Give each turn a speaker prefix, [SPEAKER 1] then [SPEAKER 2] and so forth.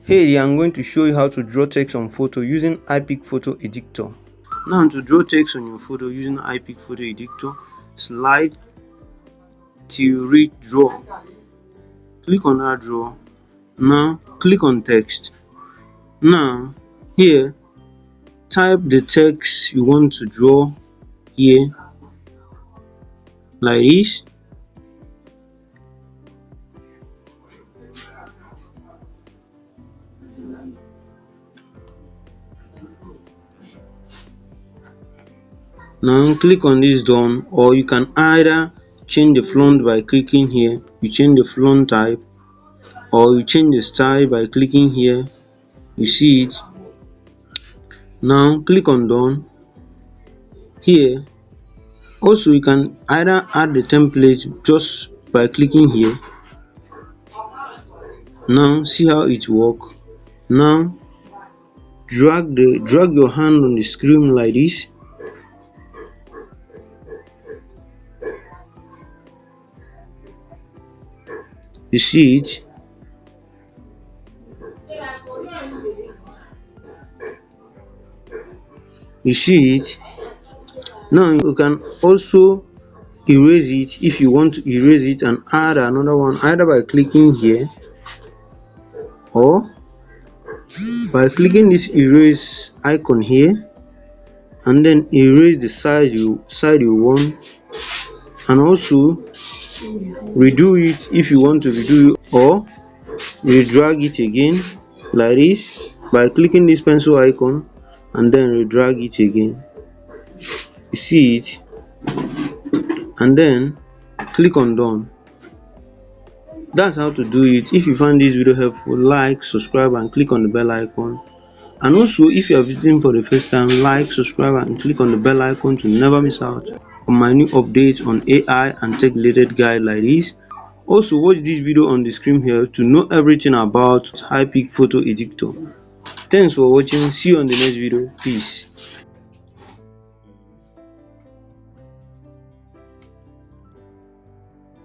[SPEAKER 1] Hey, I'm going to show you how to draw text on photo using Hypic photo editor. Now, to draw text on your photo using Hypic photo editor, slide till reach draw. Click on that draw. Now click on text. Now here type the text you want to draw here like this. Now click on this done, or you can either change the font by clicking here. You change the font type, or you change the style by clicking here. You see it. Now click on done. Here also you can either add the template just by clicking here. Now see how it work. Now drag your hand on the screen like this. You see it. You see it. Now you can also erase it if you want to erase it and add another one, either by clicking here or by clicking this erase icon here, and then erase the side you want, and also redo it if you want to redo it, or redrag it again like this by clicking this pencil icon and then redrag it again. You see it, and then click on done. That's how to do it. If you find this video helpful, like, subscribe and click on the bell icon. And also, if you are visiting for the first time, like, subscribe and click on the bell icon to never miss out on my new updates on AI and tech related guide like this. Also, watch this video on the screen here to know everything about Hypic photo editor. Thanks for watching. See you on the next video. Peace.